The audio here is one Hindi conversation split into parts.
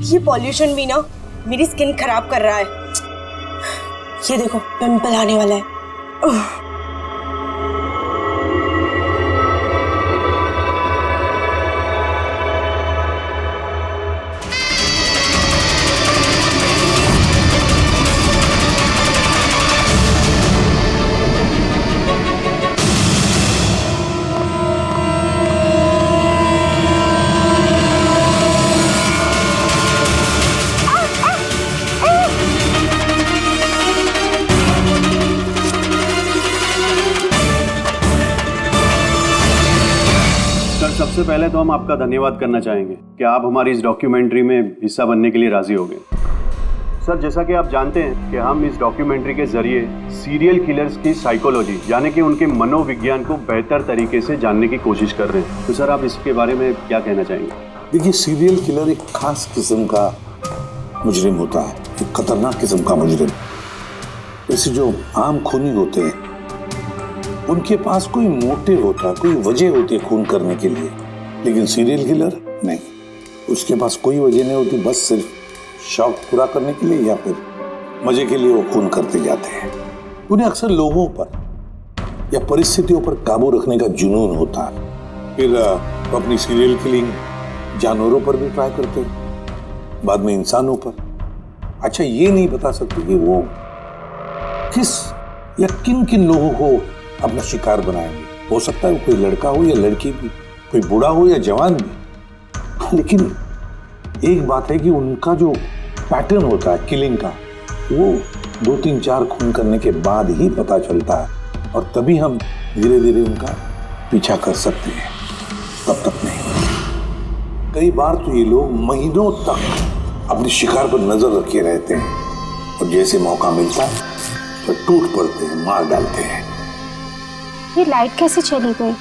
ये पॉल्यूशन भी ना मेरी स्किन खराब कर रहा है। ये देखो पिंपल आने वाला है। सबसे पहले तो हम आपका धन्यवाद करना चाहेंगे कि आप हमारी इस डॉक्यूमेंट्री में हिस्सा बनने के लिए राजी हो गए। सर, जैसा कि आप जानते हैं कि हम इस डॉक्यूमेंट्री के जरिए सीरियल किलर्स की साइकोलॉजी यानी कि उनके मनोविज्ञान को बेहतर तरीके से जानने की कोशिश कर रहे हैं। तो सर, आप इसके बारे में क्या कहना चाहेंगे? देखिए, सीरियल किलर एक खास किस्म का मुजरिम होता है, एक खतरनाक किस्म का मुजरिम। जैसे जो आम खूनी होते हैं उनके पास कोई मोटिव होता है, कोई वजह होती है खून करने के लिए, लेकिन सीरियल किलर नहीं, उसके पास कोई वजह नहीं होती, बस सिर्फ शौक पूरा करने के लिए या फिर मजे के लिए वो खून करते जाते हैं। उन्हें अक्सर लोगों पर या परिस्थितियों पर काबू रखने का जुनून होता है। फिर वो अपनी सीरियल किलिंग जानवरों पर भी ट्राई करते हैं, बाद में इंसानों पर। अच्छा, ये नहीं बता सकते कि वो किस या किन किन लोगों को अपना शिकार बनाएंगे। हो सकता है वो कोई लड़का हो या लड़की भी, कोई बूढ़ा हो या जवान भी, लेकिन एक बात है कि उनका जो पैटर्न होता है किलिंग का, वो 2, 3, 4 खून करने के बाद ही पता चलता है, और तभी हम धीरे धीरे उनका पीछा कर सकते हैं, तब तक नहीं। कई बार तो ये लोग महीनों तक अपने शिकार पर नजर रखे रहते हैं, और जैसे मौका मिलता है तो टूट पड़ते हैं, मार डालते हैं। ये लाइट कैसे चली गई?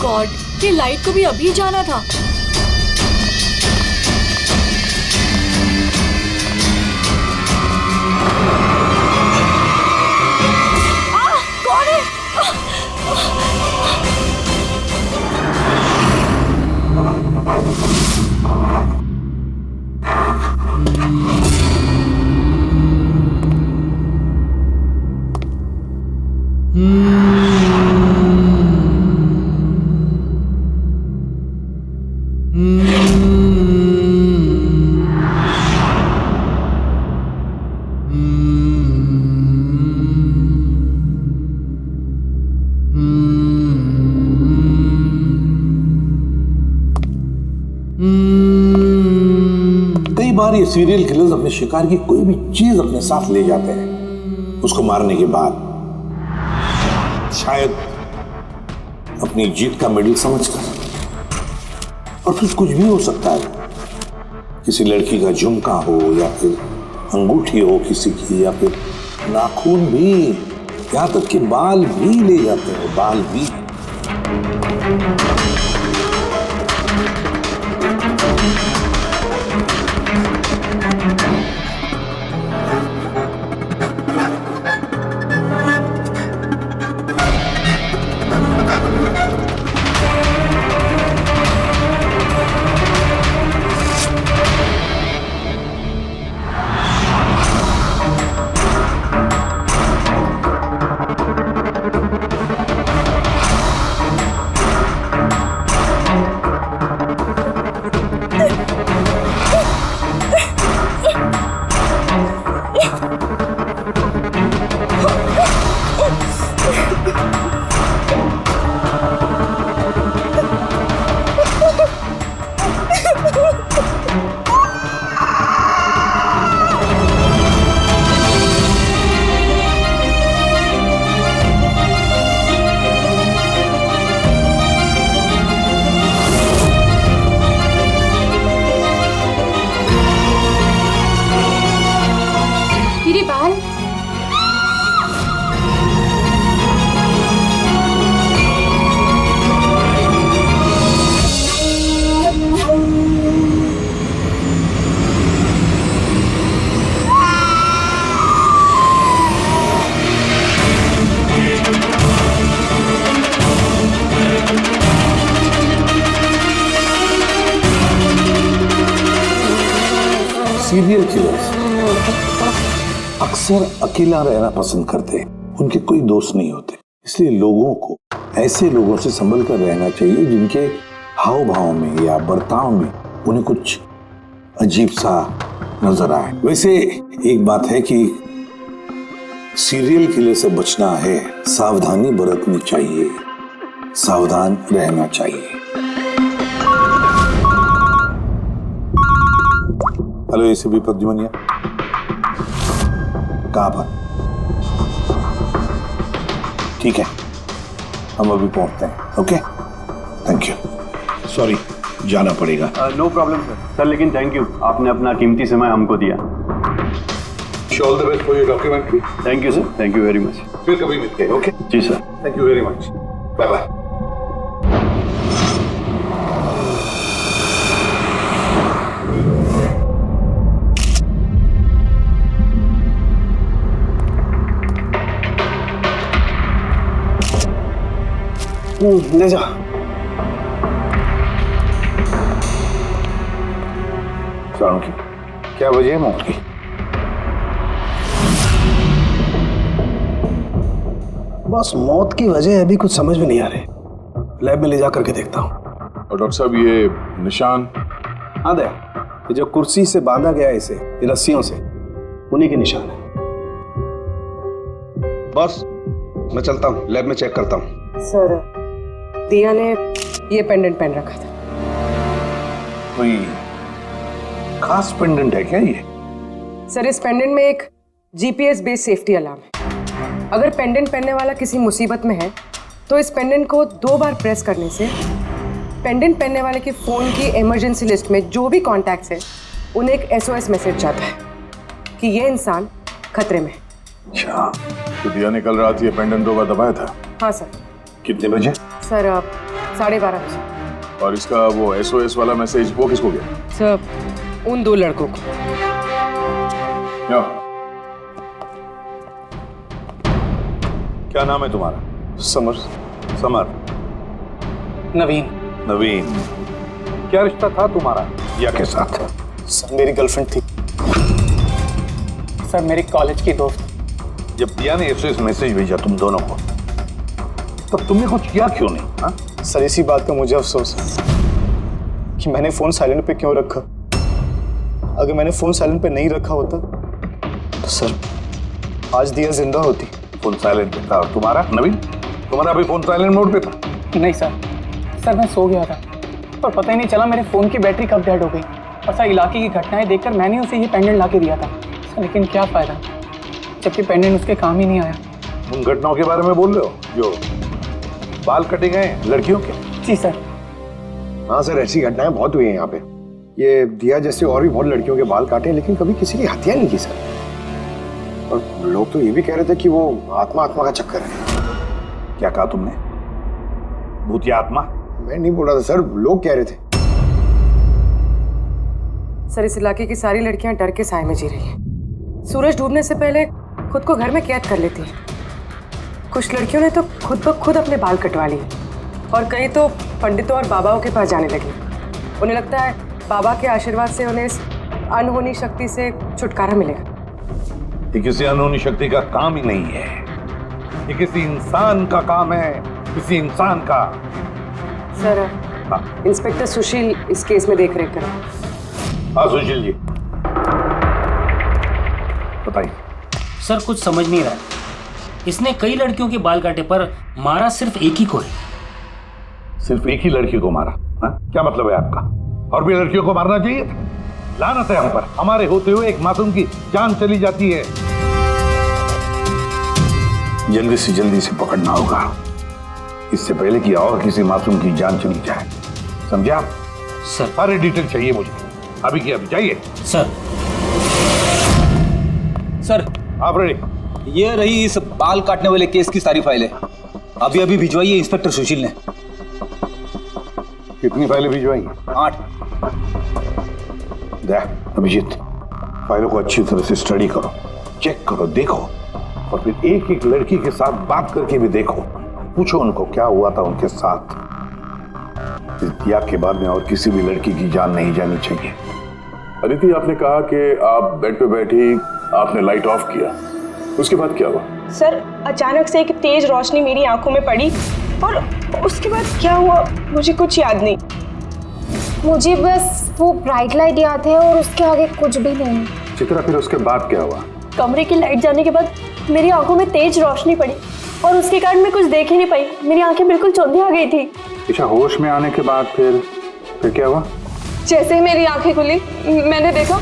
गॉड, ये लाइट को भी अभी जाना था। कौन है? कई बार ये सीरियल किलर्स अपने शिकार की कोई भी चीज अपने साथ ले जाते हैं, उसको मारने के बाद शायद अपनी जीत का मेडल समझकर। और फिर कुछ भी हो सकता है, किसी लड़की का झुमका हो या फिर अंगूठी हो किसी की, या फिर नाखून भी, यहां तक कि बाल भी ले जाते हैं, बाल भी। सीरियल किलर्स अक्सर अकेला रहना पसंद करते हैं, उनके कोई दोस्त नहीं होते। इसलिए लोगों को ऐसे लोगों से संभल कर रहना चाहिए जिनके हाव भाव में या बर्ताव में उन्हें कुछ अजीब सा नजर आए। वैसे एक बात है कि सीरियल किलर से बचना है, सावधानी बरतनी चाहिए, सावधान रहना चाहिए। हेलो एसीपी प्रद्युमन, कहां पर? ठीक है, हम अभी पहुंचते हैं। Okay, thank you. सॉरी, जाना पड़ेगा। No problem sir. सर लेकिन थैंक यू, आपने अपना कीमती समय हमको दिया। All the best for your documentary. Thank you sir, thank you very much. फिर कभी मिलते हैं। ओके जी sir, thank you very much. Bye bye. ले जा। की क्या वजह है मौत की? बस मौत की वजह अभी कुछ समझ में नहीं आ रही। लैब में ले जा करके देखता हूँ। और डॉक्टर साहब ये निशान? हाँ दया, ये जो कुर्सी से बांधा गया है इसे, ये रस्सियों से, उन्हीं के निशान है। बस मैं चलता हूँ, लैब में चेक करता हूँ। सर दिया ने ये पेंडेंट पहन रखा था। कोई खास पेंडेंट है क्या ये? सर इस पेंडेंट में एक जीपीएस बेस्ड सेफ्टी अलार्म है। अगर पेंडेंट पहनने वाला किसी मुसीबत में है तो इस पेंडेंट को 2 बार प्रेस करने से पेंडेंट पहनने वाले के फोन की इमरजेंसी लिस्ट में जो भी कॉन्टैक्ट्स है उन्हें एक SOS मैसेज जाता है कि ये इंसान खतरे में है। अच्छा, तो दिया ने कल रात ये पेंडेंट 2 बार दबाया था? हाँ सर। कितने बजे? सर 12:30 बजे। और इसका वो SOS वाला मैसेज वो किसको गया? सर उन 2 लड़कों को। क्या नाम है तुम्हारा? समर। समर। नवीन। नवीन। क्या रिश्ता था तुम्हारा दिया के साथ? सर मेरी गर्लफ्रेंड थी। सर मेरी कॉलेज की दोस्त। जब दिया ने SOS मैसेज भेजा तुम दोनों को, तब तुमने कुछ किया क्यों नहीं? हा? सर इसी बात का मुझे अफसोस है कि मैंने फोन साइलेंट पे क्यों रखा। अगर मैंने फोन साइलेंट पे नहीं रखा होता तो सर आज दिया जिंदा होती। फोन साइलेंट पे था। और तुम्हारा नवीन, तुम्हारा भी फोन साइलेंट मोड पे था? नहीं सर, सर मैं सो गया था पर पता ही नहीं चला मेरे फ़ोन की बैटरी कब डेड हो गई। और सर इलाके की घटनाएं देखकर मैंने उसे ये पेंडेंट ला के दिया था सर, लेकिन क्या फ़ायदा जबकि पेंडेंट उसके काम ही नहीं आया। उन घटनाओं के बारे में बोल रहे हो जो बाल कटे गए लड़कियों के? जी सर। हाँ सर, ऐसी घटनाएं बहुत हुई हैं यहाँ पे। ये दिया जैसे और भी बहुत लड़कियों के बाल काटे, लेकिन कभी किसी की हत्या नहीं की सर। और लोग तो ये भी कह रहे थे कि वो आत्मा का चक्कर है। क्या कहा तुमने? भूत या आत्मा? मैं नहीं बोल रहा था सर, लोग कह रहे थे। सर इस इलाके की सारी लड़कियां डर के साए में जी रही हैं। सूरज डूबने से पहले खुद को घर में कैद कर लेती हैं। कुछ लड़कियों ने तो खुद ब खुद अपने बाल कटवा लिए और कई तो पंडितों और बाबाओं के पास जाने लगी। उन्हें लगता है बाबा के आशीर्वाद से उन्हें इस अनहोनी शक्ति से छुटकारा मिलेगा। ये किसी अनहोनी शक्ति का काम ही नहीं है, ये किसी इंसान का काम है, किसी इंसान का। सर इंस्पेक्टर सुशील इस केस में देख रेख करें। हाँ सुशील जी बताइए। सर कुछ समझ नहीं रहा, इसने कई लड़कियों के बाल काटे पर मारा सिर्फ एक ही को है। सिर्फ एक ही लड़की को मारा? हा? क्या मतलब है आपका? और भी लड़कियों को मारना चाहिए था? लानत है हम पर, हमारे होते हुए एक मासूम की जान चली जाती है। जल्दी से पकड़ना होगा, इससे पहले कि और किसी मासूम की जान चली जाए, समझे आप? सर सारे डिटेल चाहिए मुझे, अभी की अभी चाहिए। सर आप रेडी? ये रही इस बाल काटने वाले केस की सारी फाइलें, अभी भिजवाइए इंस्पेक्टर सुशील ने। कितनी फाइलें भिजवाई? 8। अभिजीत, फाइलों को अच्छी तरह से स्टडी करो, चेक करो, देखो, और फिर एक एक लड़की के साथ बात करके भी देखो, पूछो उनको क्या हुआ था उनके साथ। इस दिया के बाद में और किसी भी लड़की की जान नहीं जानी चाहिए। अदिति, आपने कहा कि आप बेड पे बैठी, आपने लाइट ऑफ किया, उसके बाद क्या हुआ? सर अचानक से एक तेज रोशनी मेरी आंखों में पड़ी और उसके बाद क्या हुआ मुझे कुछ याद नहीं। मुझे बस वो ब्राइट लाइट याद है और उसके आगे कुछ भी नहीं। चित्रा, फिर उसके बाद क्या हुआ? कमरे की लाइट जाने के बाद मेरी आंखों में तेज रोशनी पड़ी और उसके कारण मैं कुछ देख ही नहीं पाई। मेरी आंखें बिल्कुल चौंधी आ गई थी। ईशा, होश में आने के बाद फिर क्या हुआ? जैसे ही मेरी आंखें खुली मैंने देखा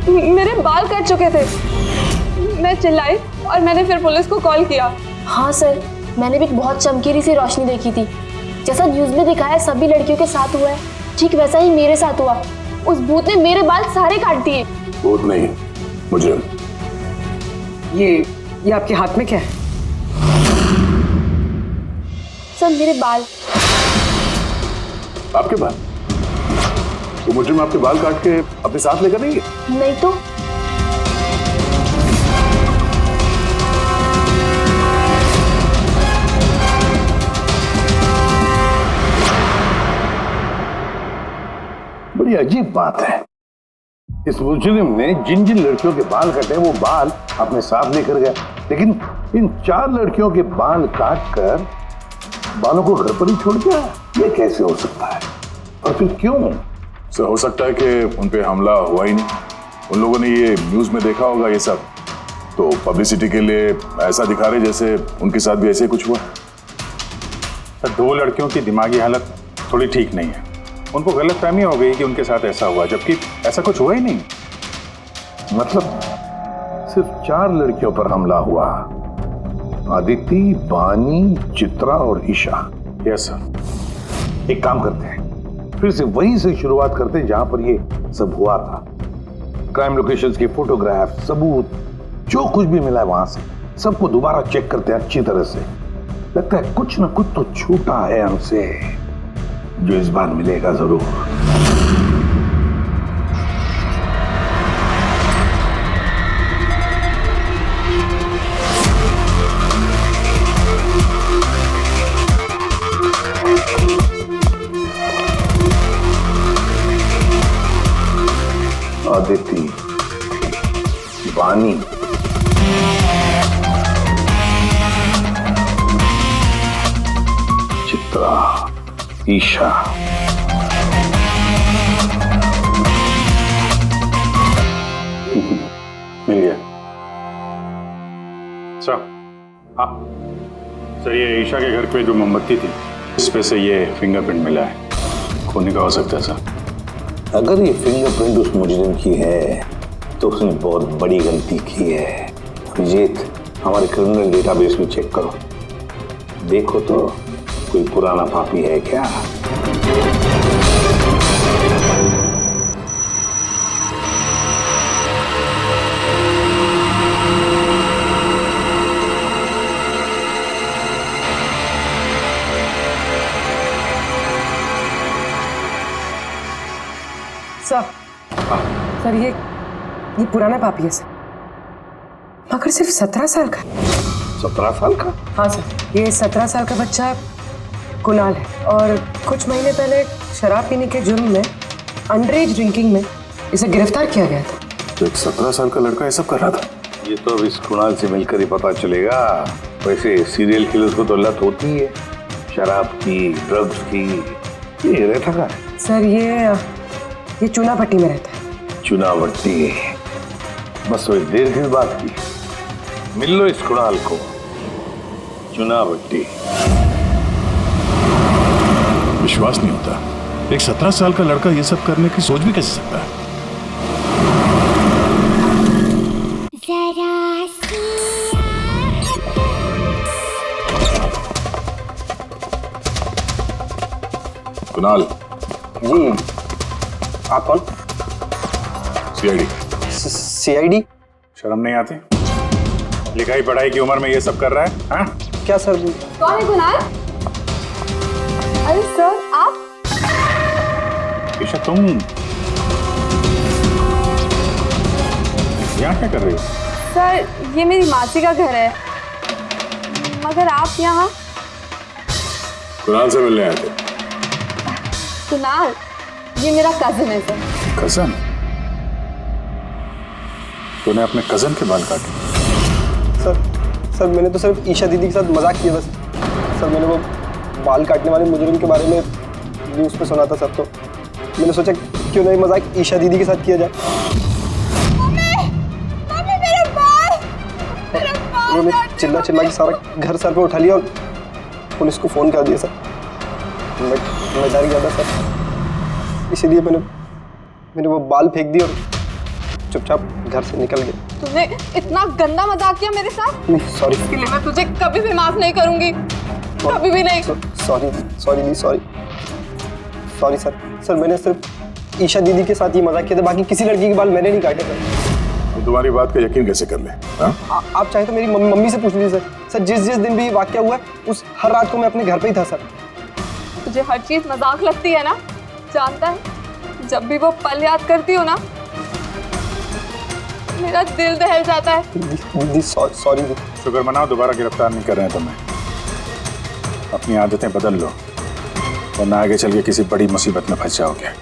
मेरे बाल कट चुके थे। मैं चिल्लाई और मैंने फिर पुलिस को कॉल किया। हाँ सर, मैंने भी एक बहुत चमकीली सी रोशनी देखी थी। जैसा न्यूज़ में दिखाया सभी लड़कियों के साथ हुआ है, ठीक वैसा ही मेरे साथ हुआ। उस भूत ने मेरे बाल सारे काट दिए। भूत नहीं, मुजरिम। ये आपके हाथ में क्या है? सर मेरे बाल। आपके बाल? वो मुजरिम आपके बाल काट के अपने साथ लेकर नहीं गए? नहीं तो। बड़ी अजीब बात है, इस मुजरिम ने जिन जिन लड़कियों के बाल कटे वो बाल अपने साथ लेकर गया, लेकिन इन 4 लड़कियों के बाल काट कर बालों को घर पर ही छोड़ गया। ये कैसे हो सकता है और फिर क्यों? सर, हो सकता है कि उन पे हमला हुआ ही नहीं। उन लोगों ने ये न्यूज़ में देखा होगा ये सब, तो पब्लिसिटी के लिए ऐसा दिखा रहे जैसे उनके साथ भी ऐसे कुछ हुआ। सर, 2 लड़कियों की दिमागी हालत थोड़ी ठीक नहीं है। उनको गलतफहमी हो गई कि उनके साथ ऐसा हुआ, जबकि ऐसा कुछ हुआ ही नहीं। मतलब सिर्फ 4 लड़कियों पर हमला हुआ, अदिति, बानी, चित्रा और ईशा। Yes sir. एक काम करते हैं, फिर से वहीं से शुरुआत करते हैं जहां पर ये सब हुआ था। क्राइम लोकेशंस के फोटोग्राफ, सबूत, जो कुछ भी मिला है वहां से सबको दोबारा चेक करते हैं अच्छी तरह से। लगता है कुछ ना कुछ तो छूटा है हमसे, जो इस बार मिलेगा जरूर। अदिति, बानी, चित्रा, ईशा। मिल गया सर। हाँ सर, ये ईशा के घर पे जो मोमबत्ती थी, इस पे से ये फिंगरप्रिंट मिला है। खूनी का हो सकता है सर। अगर ये फिंगरप्रिंट उस मुजरिम की है तो उसने बहुत बड़ी गलती की है। अभिजीत, हमारे क्रिमिनल डेटाबेस में चेक करो, देखो तो कोई पुराना पापी है क्या। सर ये पुराना पापी है सर, मगर सिर्फ 17 साल का। 17 साल का? हाँ सर, ये 17 साल का बच्चा कुणाल है और कुछ महीने पहले शराब पीने के जुर्म में, अंडरएज ड्रिंकिंग में इसे गिरफ्तार किया गया था। तो एक 17 साल का लड़का ये सब कर रहा था? ये तो अब इस कुणाल से मिलकर ही पता चलेगा। वैसे सीरियल किलर्स को तो लत होती है शराब की, ड्रग्स की। ये रहता कहाँ है? सर ये चुनाभट्टी में रहता है। चुनाभट्टी? बस वही देर किस बात की। मिल लो इस कुणाल को। चुनाभट्टी। विश्वास नहीं होता, एक 17 साल का लड़का ये सब करने की सोच भी कैसे सकता है? कुणाल जी, आप कौन? सीआईडी। सीआईडी? शर्म नहीं आती? लिखाई पढ़ाई की उम्र में ये सब कर रहा है? हाँ? क्या सर? कौन है कुणाल? अरे सर आप? ईशा, तुम यहाँ क्या कर रही हो? सर ये मेरी मासी का घर है, मगर आप यहाँ? कुणाल से मिलने आए थे। कुणाल ये मेरा कजिन है सर। कजन? तूने अपने कजन के बाल काटे? सर मैंने तो सिर्फ ईशा दीदी के साथ मजाक किया बस। सर मैंने वो बाल काटने वाले मुजरिम के बारे में न्यूज़ पे सुना था सर, तो मैंने सोचा क्यों नहीं मजाक ईशा दीदी के साथ किया जाए। उन्होंने चिल्ला के सारा घर सर पे उठा लिया और पुलिस को फोन कर दिया सर। मैं डर गया था सर, इसीलिए मैंने वो बाल फेंक दी और चुपचाप घर से निकल गया। तूने इतना गंदा मजाक किया मेरे साथ? नहीं सॉरी, इसके लिए मैं तुझे कभी भी माफ नहीं करूंगी, कभी भी नहीं। सॉरी सर मैंने सिर्फ ईशा दीदी के साथ ही मजाक किया था, बाकी किसी लड़की के बाल मैंने नहीं काटे सर। तो तुम्हारी बात का यकीन कैसे कर ले? आप चाहे तो मेरी मम्मी से पूछ लीजिए सर। जिस दिन भी वाकया हुआ उस हर रात को मैं अपने घर पे ही था सर। तुझे हर चीज मजाक लगती है ना, जानता है जब भी वो पल याद करती हो ना मेरा दिल दहल जाता है। दीदी सॉरी। शुक्र मनाओ दोबारा गिरफ्तार नहीं कर रहे हैं तुम्हें। अपनी आदतें बदल लो वरना आगे चल के किसी बड़ी मुसीबत में फंस जाओगे।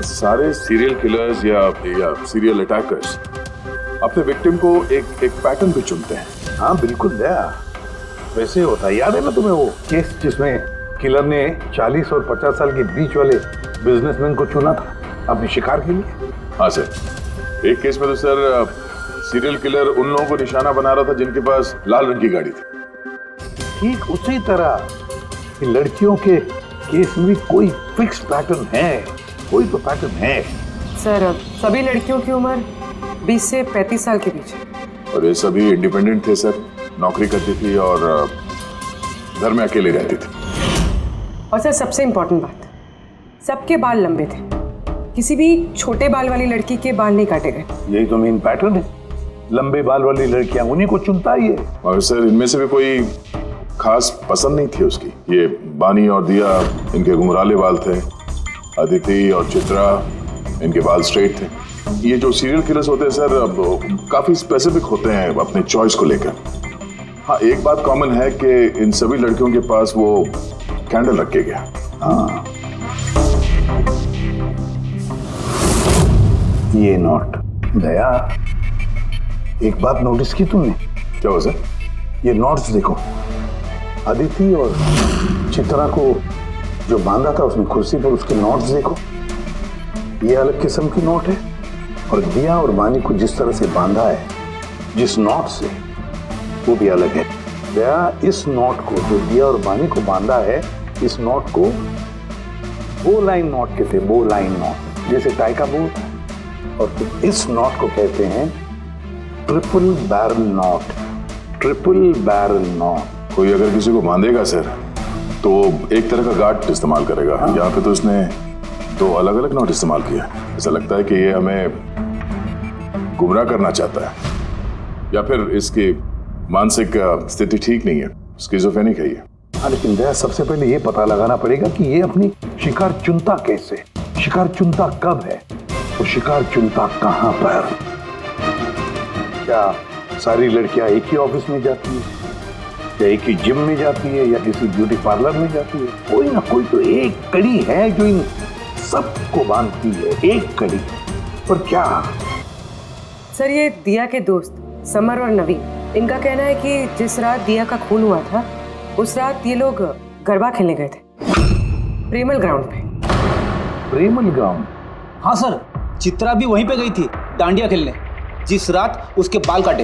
सारे सीरियल किलर्स या सीरियल अटैकर्स अपने विक्टिम को एक पैटर्न पे चुनते हैं। हाँ बिल्कुल दया, वैसे होता है। याद है ना तुम्हें वो केस जिसमें किलर ने 40 और 50 साल के बीच वाले बिजनेसमैन को चुना था अपने शिकार के लिए? हाँ सर, एक केस में तो सर सीरियल किलर उन लोगों को निशाना बना रहा था जिनके पास लाल रंग की गाड़ी थी। ठीक उसी तरह लड़कियों के केस में भी कोई फिक्स पैटर्न है, कोई तो पैटर्न है। सर सभी लड़कियों की उम्र 20 से 35 साल के बीच। और ये सभी इंडिपेंडेंट थे सर, नौकरी करती थी और घर में अकेले रहती थी। और सर सबसे इम्पोर्टेंट बात, सबके बाल लंबे थे, किसी भी छोटे बाल वाली लड़की के बाल नहीं काटे गए। यही तो मेन पैटर्न है, लंबे बाल वाली लड़कियां उन्हीं को चुनता ही है। और सर इनमें से भी कोई खास पसंद नहीं थी उसकी। ये बानी और दिया इनके घुंघराले बाल थे, अदिति और चित्रा इनके बाल स्ट्रेट थे। ये जो सीरियल किलर्स होते हैं सर काफी स्पेसिफिक होते हैं अपने चॉइस को लेकर। हाँ एक बात कॉमन है कि इन सभी लड़कियों के पास वो कैंडल रख के गया। हाँ ये नोट दया, एक बात नोटिस की तुमने? क्या हो सर? ये नोट्स देखो, अदिति और चित्रा को जो बांधा था उसने कुर्सी पर, उसके नोट्स देखो, ये अलग किस्म की नोट है। और दिया और बानी को जिस तरह से बांधा है जिस नोट से, वो भी अलग है। दया इस नोट को जो दिया और बानी को बांधा है, इस नोट को बो लाइन नोट कहते हैं, बो लाइन नोट, जैसे टाई का बो। और इस नोट को कहते हैं triple barrel note, triple barrel note. कोई अगर किसी को बांधेगा सर तो एक तरह का गार्ड इस्तेमाल करेगा। यहाँ पे तो उसने दो अलग अलग नोट इस्तेमाल किया। ऐसा लगता है कि ये हमें गुमराह करना चाहता है, या फिर इसकी मानसिक स्थिति ठीक नहीं है, स्किज़ोफ्रेनिक है ये। हाँ लेकिन दया सबसे पहले ये पता लगाना पड़ेगा कि ये अपनी शिकार चुनता कैसे, शिकार चुनता कब है, और शिकार चुनता कहाँ पर। क्या सारी लड़कियां एक ही ऑफिस में जाती है, या एक ही जिम में जाती है, या किसी ब्यूटी पार्लर में जाती है? कोई ना कोई तो एक कड़ी है जो इन सबको बांधती है, एक कड़ी। पर क्या? सर ये दिया के दोस्त समर और नवीन, इनका कहना है कि जिस रात दिया का खून हुआ था उस रात ये लोग गरबा खेलने गए थे प्रेमल ग्राउंड पे। प्रेमल ग्राउंड? हाँ सर, चित्रा भी वहीं पे गई थी डांडिया खेलने जिस रात उसके बाल काटे।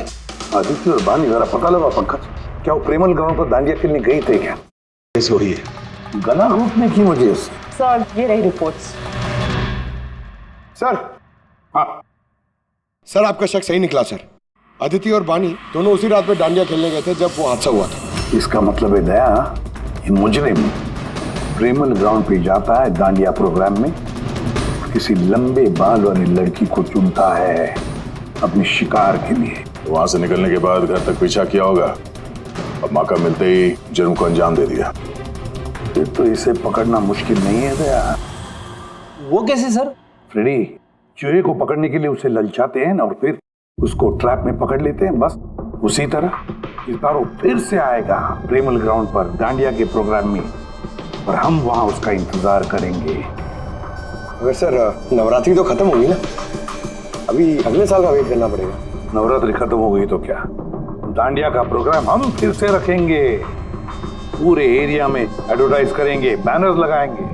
आदित्य और बानी जरा पता लगा पंकज, क्या वो प्रेमल ग्राउंड पर डांडिया खेलने गई थे क्या? छोड़िए, गला घोटने की वजह से? सर ये रही रिपोर्ट्स। सर हाँ सर आपका शक सही निकला सर। अदिति और बानी दोनों उसी रात में डांडिया खेलने गए थे जब वो हादसा हुआ था। इसका मतलब है दया, ये मुजरिम प्रेमल ग्राउंड पे जाता है डांडिया प्रोग्राम में, किसी लंबे बाल वाली लड़की को चुनता है अपने शिकार के लिए। वहां से निकलने के बाद घर तक पीछा किया होगा, अब मौका मिलते ही जुर्म को अंजाम दे दिया। फिर तो इसे पकड़ना मुश्किल नहीं है दया। वो कैसे सर? फ्रेडी, चूहे को पकड़ने के लिए उसे ललचाते हैं ना, और फिर उसको ट्रैप में पकड़ लेते हैं, बस उसी तरह इस बार वो फिर से आएगा प्रेमल ग्राउंड पर डांडिया के प्रोग्राम में, और हम वहां उसका इंतजार करेंगे। मगर सर नवरात्रि तो खत्म होगी ना, अभी अगले साल का वेट करना पड़ेगा। नवरात्रि खत्म हो गई तो क्या, डांडिया का प्रोग्राम हम फिर से रखेंगे, पूरे एरिया में एडवर्टाइज करेंगे, बैनर्स लगाएंगे,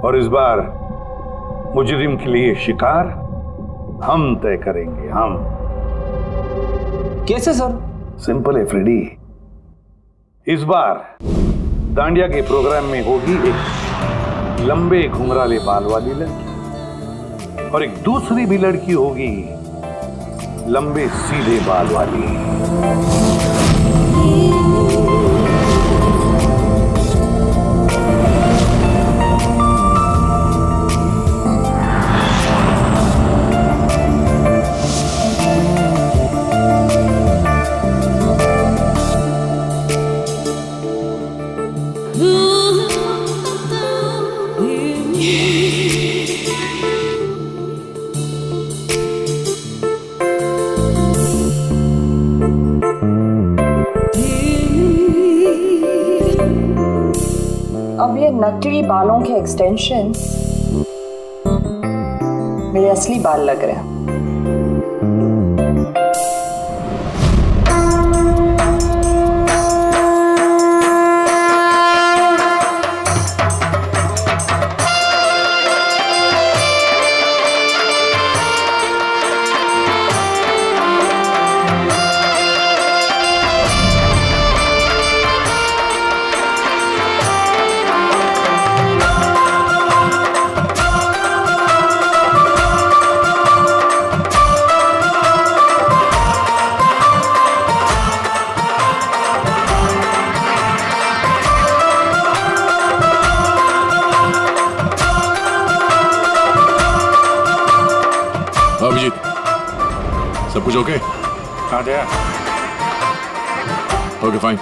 और इस बार मुजरिम के लिए शिकार हम तय करेंगे। हम कैसे सर? सिंपल है फ्रेडी, इस बार डांडिया के प्रोग्राम में होगी एक लंबे घुंघराले बाल वाली लड़की और एक दूसरी भी लड़की होगी लंबे सीधे बाल वाली। अब ये नकली बालों के एक्सटेंशन मेरे असली बाल लग रहे हैं। अभिजीत, सब कुछ ओके? कहाँ गया? Okay fine.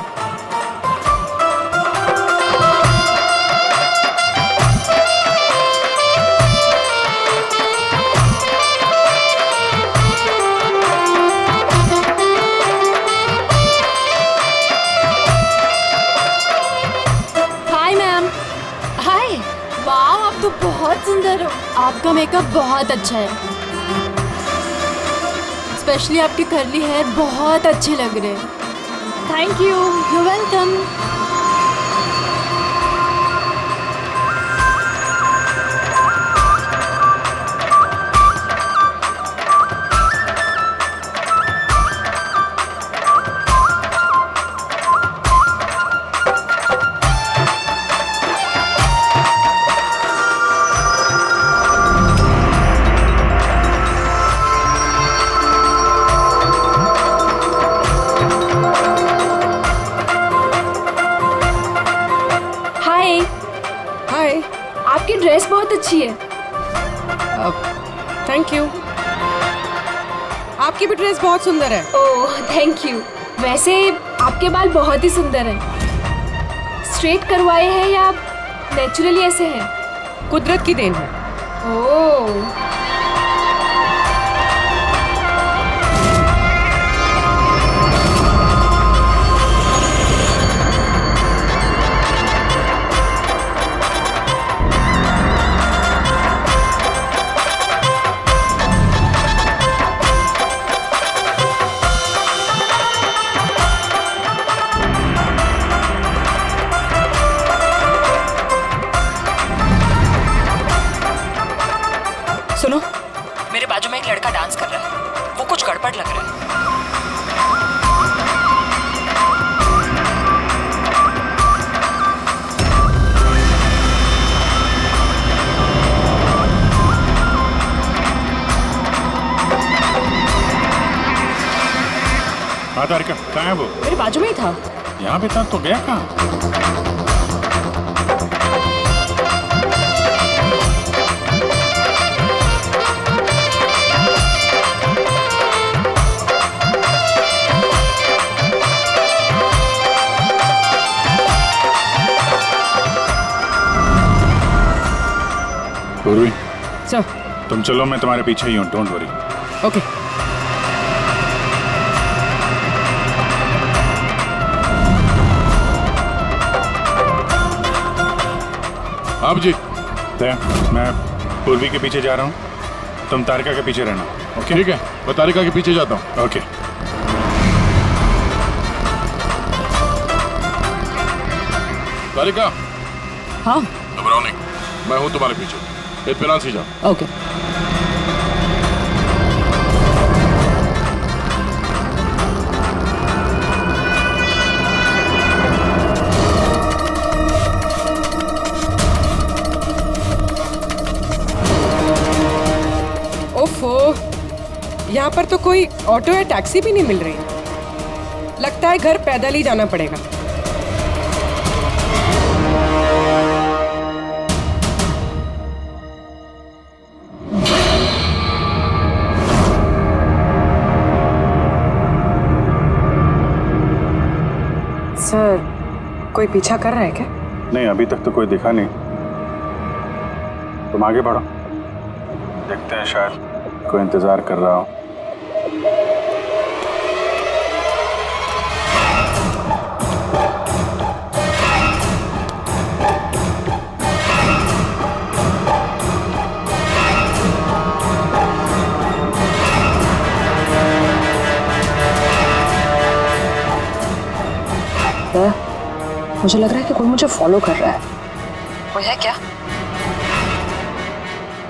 Hi ma'am. Hi, वाह आप तो बहुत सुंदर हो। आपका मेकअप बहुत अच्छा है, स्पेशली आपके कर्ली हेयर बहुत अच्छे लग रहे हैं। Thank you, you welcome. Hi. आपकी ड्रेस बहुत अच्छी है। Thank you. आपकी भी ड्रेस बहुत सुंदर है। Oh thank you. वैसे आपके बाल बहुत ही सुंदर हैं। स्ट्रेट करवाए हैं या नेचुरली ऐसे हैं? कुदरत की देन है। ओह सुनो, मेरे बाजू में एक लड़का डांस कर रहा है, वो कुछ गड़बड़ लग रहा है। हाँ तारिका, कहाँ है वो? मेरे बाजू में ही था। यहाँ पे था तो गया कहाँ? पूर्वी, सर। तुम चलो, मैं तुम्हारे पीछे ही हूँ, डोंट वरी। ओके। आप जी मैं पूर्वी के पीछे जा रहा हूँ, तुम तारिका के पीछे रहना। ओके ठीक है, मैं तारिका के पीछे जाता हूँ। ओके। तारिका, हाँ घबराओ नहीं, मैं हूँ तुम्हारे पीछे। इत्मीनान से जाओ। ओके। ओफो, यहाँ पर तो कोई ऑटो या टैक्सी भी नहीं मिल रही। लगता है घर पैदल ही जाना पड़ेगा। सर, कोई पीछा कर रहा है क्या? नहीं, अभी तक तो कोई दिखा नहीं। तुम आगे बढ़ो, देखते हैं, शायद कोई इंतजार कर रहा हो। मुझे लग रहा है कि कोई मुझे फॉलो कर रहा है। कोई है क्या?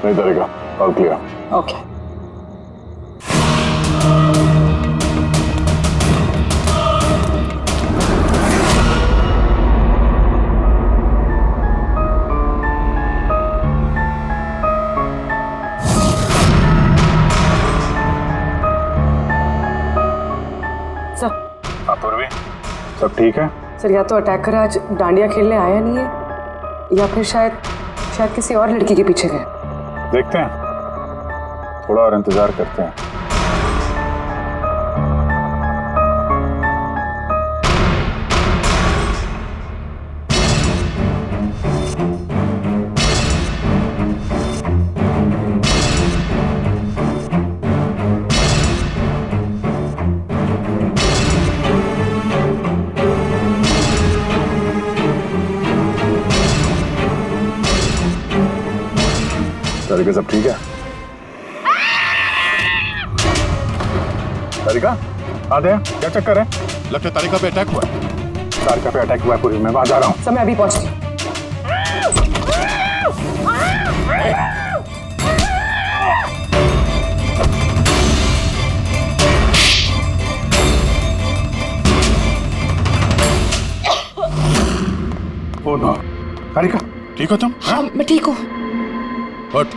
नहीं तारिका, ऑल क्लियर। ओके। हाँ पूर्वी, सब ठीक है? सर, या तो अटैकर आज डांडिया खेलने आया नहीं है, या फिर शायद किसी और लड़की के पीछे गए। देखते हैं, थोड़ा और इंतजार करते हैं। तारिका, सब ठीक है? तारिका, आदे, क्या चक्कर है? लगता है तारिका पे अटैक हुआ है। तारिका पे अटैक हुआ है पूर्वी, मैं वहां जा रहा हूँ। सर, मैं अभी पहुंचती हूँ। ओ नो, तारिका, ठीक हो तुम? हाँ, मैं ठीक हूँ। हट।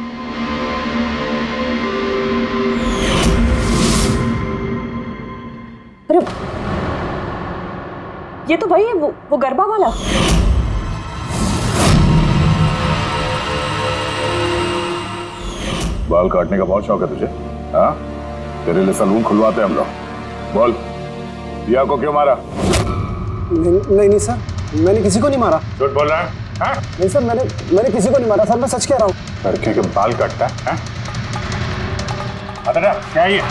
अरे, ये तो भाई है वो गरबा वाला। बाल काटने का बहुत शौक है तुझे? हाँ, तेरे लिए सलून खुलवाते हैं हम लोग। बोल, दिया को क्यों मारा? नहीं सर, मैंने किसी को नहीं मारा। झूठ बोल रहा है? हाँ? नहीं सर, मैंने किसी को नहीं मारा सर, मैं सच कह रहा हूँ। लड़के के बाल काटता है? अदरा, क्या है ये?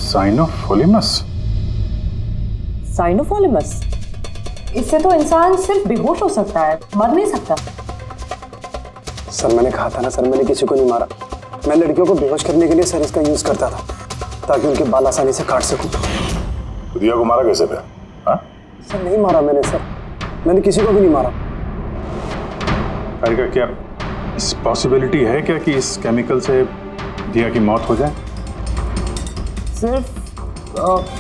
साइनोफोलिमस। साइनोफोलिमस? इससे तो इंसान सिर्फ बेहोश हो सकता है, मर नहीं सकता। सर, मैंने कहा था ना सर, मैंने किसी को नहीं मारा। मैं लड़कियों को बेहोश करने के लिए सर इसका यूज करता था, ताकि उनके बाल आसानी से काट सकूं। दिया को मारा कैसे पे? हाँ? सर, नहीं मारा मैंने सर, मैंने किसी को भी नहीं मारा। तारिका, क्या इस पॉसिबिलिटी है क्या कि इस केमिकल से दिया की मौत हो जाए? सिर्फ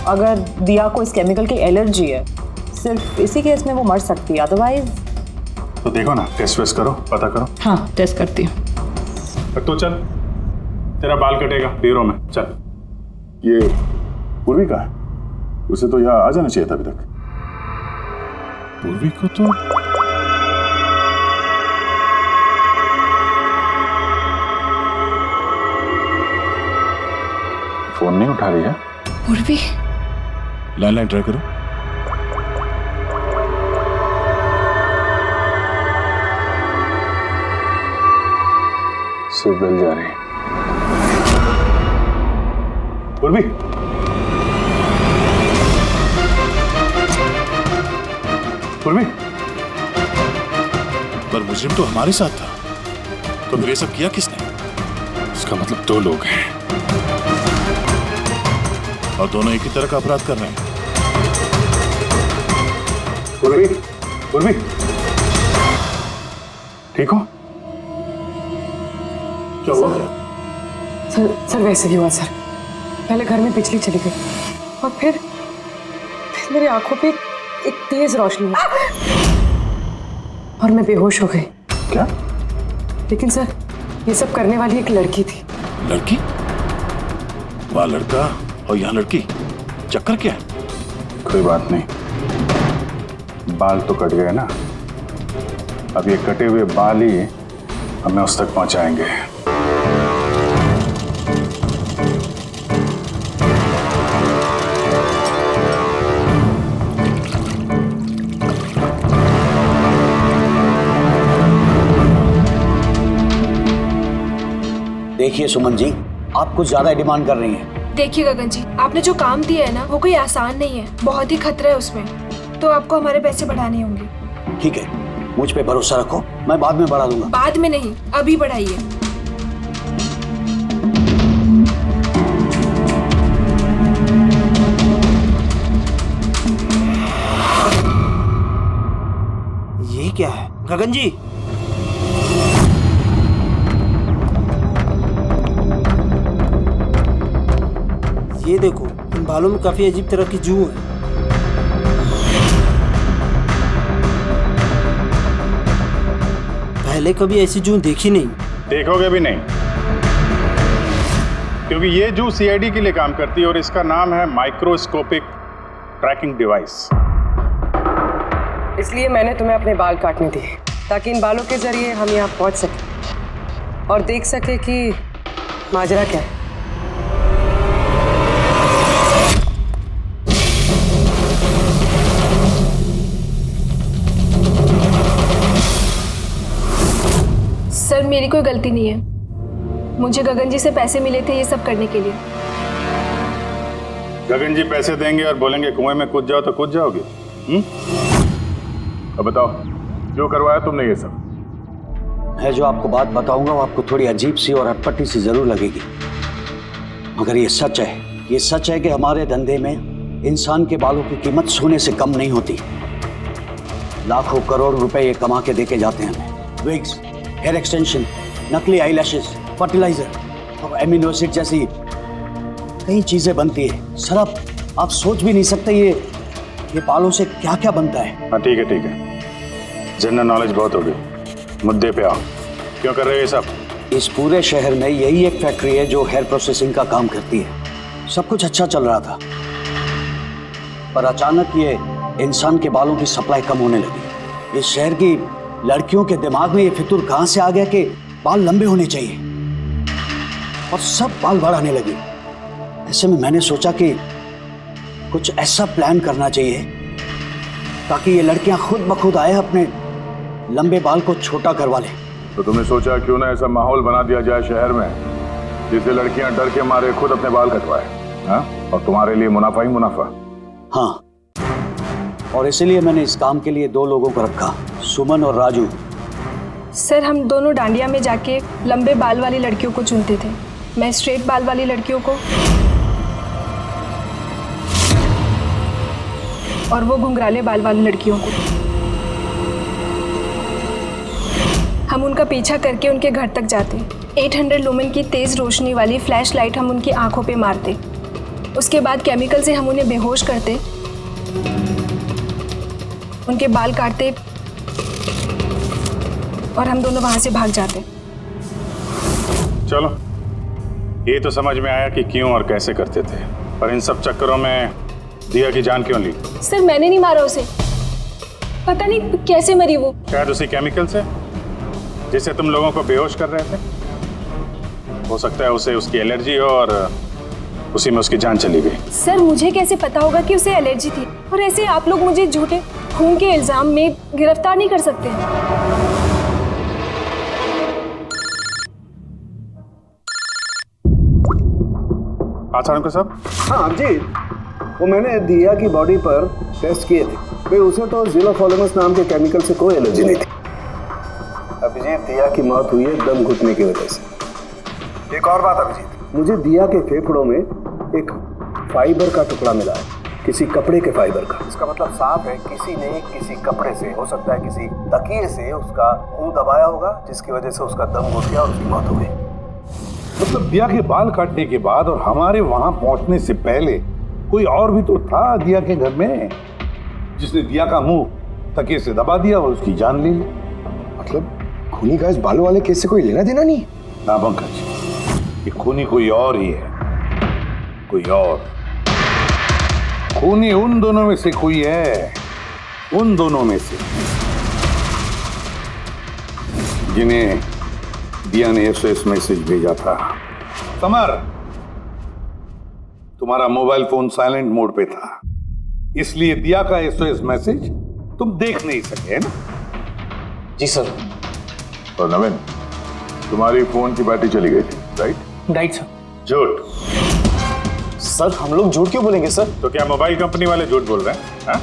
अगर दिया को इस केमिकल की एलर्जी है, सिर्फ इसी केस में वो मर सकती है, अदरवाइज। तो देखो ना, टेस्ट वेस्ट करो, पता करो। हाँ, टेस्ट करती हूँ। तो चल, तेरा बाल कटेगा ब्यूरो में, चल। ये पूर्वी का है, उसे तो यहाँ आ जाना चाहिए था अभी तक। पूर्वी को तो फोन नहीं उठा रही है। पूर्वी, लैंडलाइन ट्राई करो। सिर्फ बेल जा रही है। पूर्वी, पूर्वी, पर मुजरिम तो हमारे साथ था, तो फिर ये सब किया किसने? इसका मतलब दो लोग हैं और दोनों एक ही तरह का अपराध कर रहे हैं। उर्वी, उर्वी, ठीक हो? क्या हुआ? सर वैसे ही हुआ सर। पहले घर में बिजली चली गई और फिर मेरी आंखों पे एक तेज रोशनी आई और मैं बेहोश हो गई। क्या? लेकिन सर ये सब करने वाली एक लड़की थी। लड़की? वहाँ लड़का और यहाँ लड़की, चक्कर क्या है? कोई बात नहीं, बाल तो कट गए ना, अब ये कटे हुए बाल ही हमें उस तक पहुंचाएंगे। देखिए सुमन जी, आप कुछ ज्यादा डिमांड कर रही हैं। देखिए गगन जी, आपने जो काम दिया है ना वो कोई आसान नहीं है, बहुत ही खतरा है उसमें, तो आपको हमारे पैसे बढ़ाने होंगे। ठीक है, मुझ पे भरोसा रखो, मैं बाद में बढ़ा दूंगा। बाद में नहीं, अभी बढ़ाइए। ये क्या है गगन जी? ये देखो, इन बालों में काफी अजीब तरह की जू है। पहले कभी ऐसी जू देखी नहीं। देखोगे भी नहीं, क्योंकि ये जू सीआईडी के लिए काम करती है और इसका नाम है माइक्रोस्कोपिक ट्रैकिंग डिवाइस। इसलिए मैंने तुम्हें अपने बाल काटने दिए ताकि इन बालों के जरिए हम यहाँ पहुँच सके और देख सके कि माजरा क्या है। सर मेरी कोई गलती नहीं है, मुझे गगन जी से पैसे मिले थे ये सब करने के लिए। गगन जी पैसे देंगे और बोलेंगे कुएं में कूद जाओ तो कूद जाओगे? अब बताओ, जो करवाया तुमने ये सब? मैं जो आपको बात बताऊंगा वो आपको थोड़ी अजीब सी और अटपटी सी जरूर लगेगी, मगर ये सच है। ये सच है कि हमारे धंधे में इंसान के बालों की कीमत सोने से कम नहीं होती। लाखों करोड़ रुपए ये कमा के देके जाते हैं हमें। विग्स, हेयर एक्सटेंशन, नकली आईलैशेस, फर्टिलाइजर और एमिनो एसिड जैसी कई चीजें बनती है। सर आप सोच भी नहीं सकते ये बालों से क्या क्या बनता है। हाँ ठीक है, जनरल नॉलेज बहुत हो गई, मुद्दे पे आओ। क्यों कर रहे हो ये सब? इस पूरे शहर में यही एक फैक्ट्री है जो हेयर प्रोसेसिंग का काम करती है। सब कुछ अच्छा चल रहा था, पर अचानक ये इंसान के बालों की सप्लाई कम होने लगी। इस शहर की लड़कियों के दिमाग में ये फितूर कहां से आ गया कि बाल लंबे होने चाहिए, और सब बाल बढ़ाने लगे। ऐसे में मैंने सोचा कि कुछ ऐसा प्लान करना चाहिए ताकि ये लड़कियां खुद ब खुद आए अपने लंबे बाल को छोटा करवा लें। तो तुमने सोचा क्यों ना ऐसा माहौल बना दिया जाए शहर में जिससे लड़कियां डर के मारे खुद अपने बाल कटवाए, हाँ? और तुम्हारे लिए मुनाफा ही मुनाफा। हाँ, और इसीलिए मैंने इस काम के लिए दो लोगों को रखा, सुमन और राजू। सर हम दोनों डांडिया में जाके लंबे बाल वाली लड़कियों को चुनते थे, मैं स्ट्रेट बाल वाली लड़कियों को और वो घुंघराले बाल वाली लड़कियों को। हम उनका पीछा करके उनके घर तक जाते, 800 लुमेन की तेज रोशनी वाली फ्लैश लाइट हम उनकी आंखों पे मारते, उसके बाद केमिकल से हम उन्हें बेहोश करते, उनके बाल काटते और हम दोनों वहां से भाग जाते। चलो, ये तो समझ में आया कि क्यों और कैसे करते थे, पर इन सब चक्करों में दिया की जान क्यों ली? सर मैंने नहीं मारा उसे, पता नहीं कैसे मरी वो। शायद उसी केमिकल से जिससे तुम लोगों को बेहोश कर रहे थे। हो सकता है उसे उसकी एलर्जी हो और उसी में उसकी जान चली गई। सर मुझे कैसे पता होगा कि उसे एलर्जी थी, और ऐसे आप लोग मुझे झूठे खून के इल्जाम में गिरफ्तार नहीं कर सकते। आचार्य साहब। हाँ जी, वो मैंने दिया की बॉडी पर टेस्ट किए थे, फिर उसे तो ज़िलोफॉलेमस नाम के केमिकल से कोई एलर्जी नहीं थी। अभिजीत, दिया की मौत हुई है दम घुटने की वजह से। एक और बात अभिजीत, मुझे दिया के फेफड़ों में एक फाइबर का टुकड़ा मिला है, किसी कपड़े के फाइबर का। इसका मतलब साफ है किसी ने किसी कपड़े से, हो सकता है किसी तकिए से उसका मुंह दबाया होगा, जिसकी वजह से उसका दम घुट गया और उसकी मौत हो गई। मतलब दिया के बाल काटने के बाद और हमारे वहां पहुंचने से पहले कोई और भी तो था दिया के घर में, जिसने दिया का मुंह तकिए से दबा दिया और उसकी जान ले ली। मतलब खूनी का इस बालों वाले केस से कोई लेना देना नहीं? ना पंकज, ये खूनी कोई और ही है, कोई और। खूनी उन दोनों में से कोई है, उन दोनों में से जिन्हें दिया ने एसओएस मैसेज भेजा था। समर, तुम्हारा मोबाइल फोन साइलेंट मोड पे था, इसलिए दिया का एसओएस मैसेज तुम देख नहीं सके, है ना? जी सर। और नवीन, तुम्हारी फोन की बैटरी चली गई थी, राइट? Right sir. झूठ। सर हम लोग झूठ क्यों बोलेंगे सर? तो क्या मोबाइल कंपनी वाले झूठ बोल रहे हैं? हाँ?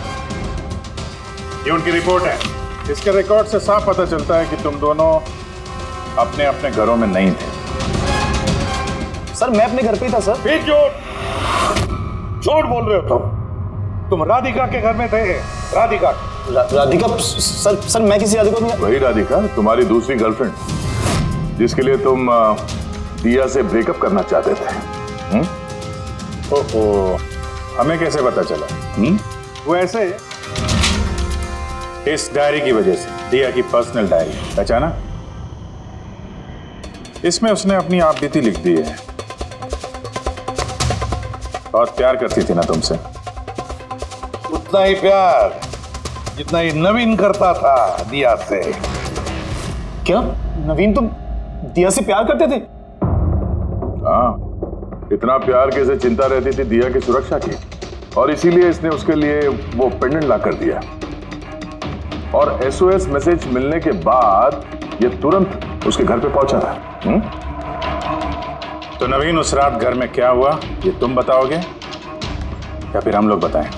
ये उनकी रिपोर्ट है, इसके रिकॉर्ड से साफ पता चलता है कि तुम दोनों अपने अपने घरों में नहीं थे। सर मैं अपने घर पे ही था सर। फिर झूठ बोल रहे हो तुम राधिका के घर में थे। राधिका राधिका सर मैं किसी राधिका नहीं। वही राधिका, तुम्हारी दूसरी गर्लफ्रेंड, जिसके लिए तुम दिया से ब्रेकअप करना चाहते थे। ओहो, हमें कैसे पता चला? वो ऐसे, इस डायरी की वजह से, दिया की पर्सनल डायरी, पहचाना? इसमें उसने अपनी आप बीती लिख दी है। बहुत प्यार करती थी ना तुमसे। उतना ही प्यार जितना ये नवीन करता था दिया से। क्या नवीन तुम दिया से प्यार करते थे? हाँ, इतना प्यार कैसे चिंता रहती थी दिया की सुरक्षा की, और इसीलिए इसने उसके लिए वो पेंडेंट ला कर दिया। और एसओएस मैसेज मिलने के बाद ये तुरंत उसके घर पे पहुंचा था। तो नवीन, उस रात घर में क्या हुआ ये तुम बताओगे या फिर हम लोग बताएं?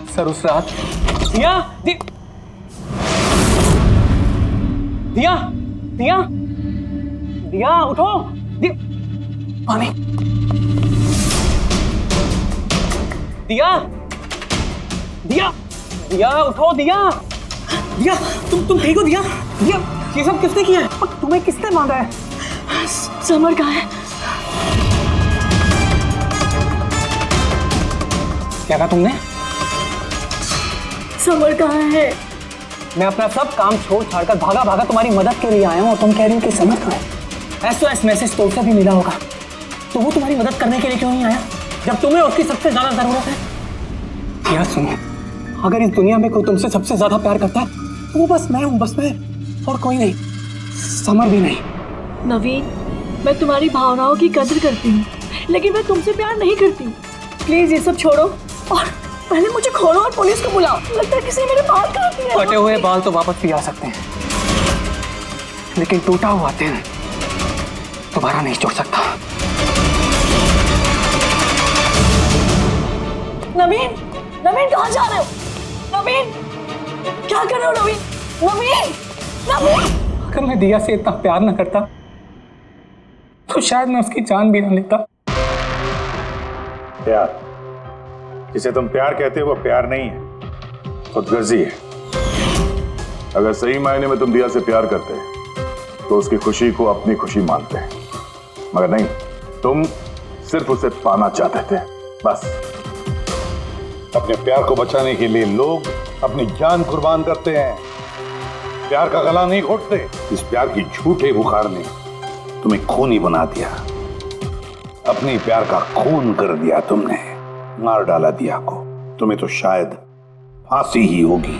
सर उस रात दिया दिया दिया दिया उठो। पानी। दिया दिया दिया उठो। दिया दिया तुम ठीक हो? दिया दिया ये सब किसने किया है? और तुम्हें किसने मांगा है? समर कहाँ है? क्या कहा तुमने? समर कहाँ है? मैं अपना सब काम छोड़ छाड़ कर भागा भागा तुम्हारी मदद के लिए आया हूँ और तुम कह रही हो कि समर कहाँ है? एसओएस मैसेज तो उसे भी मिला होगा, तो वो तुम्हारी मदद करने के लिए क्यों नहीं आया जब तुम्हें उसकी सबसे ज्यादा जरूरत है? क्या सुनो, अगर इस दुनिया में कोई तुमसे सबसे ज्यादा प्यार करता है तो वो बस मैं हूँ, बस मैं, और कोई नहीं, समर भी नहीं। नवीन, मैं तुम्हारी भावनाओं की कदर करती हूँ, लेकिन मैं तुमसे प्यार नहीं करती। प्लीज ये सब छोड़ो और पहले मुझे खोलो और पुलिस को बुलाओ। लगता है किसी ने मेरे बाल काट दिए। कटे हुए बाल तो वापस भी आ सकते हैं, लेकिन टूटा हुआ दिल दोबारा नहीं जोड़ सकता। नवीन, नवीन कहाँ जा रहे हो? नवीन, क्या कर रहे हो? नवीन, नवीन, नवीन। अगर मैं दिया से इतना प्यार न करता तो शायद मैं उसकी जान भी न लेता। प्यार, जिसे तुम प्यार कहते हो वो प्यार नहीं है, खुदगर्जी है। अगर सही मायने में तुम दिया से प्यार करते तो उसकी खुशी को अपनी खुशी मानते, मगर नहीं, तुम सिर्फ उसे पाना चाहते थे, बस। अपने प्यार को बचाने के लिए लोग अपनी जान कुर्बान करते हैं, प्यार का गला नहीं घोटते। इस प्यार की झूठे बुखार ने तुम्हें खूनी बना दिया, अपने प्यार का खून कर दिया तुमने, मार डाला दिया को। तुम्हें तो शायद फांसी ही होगी।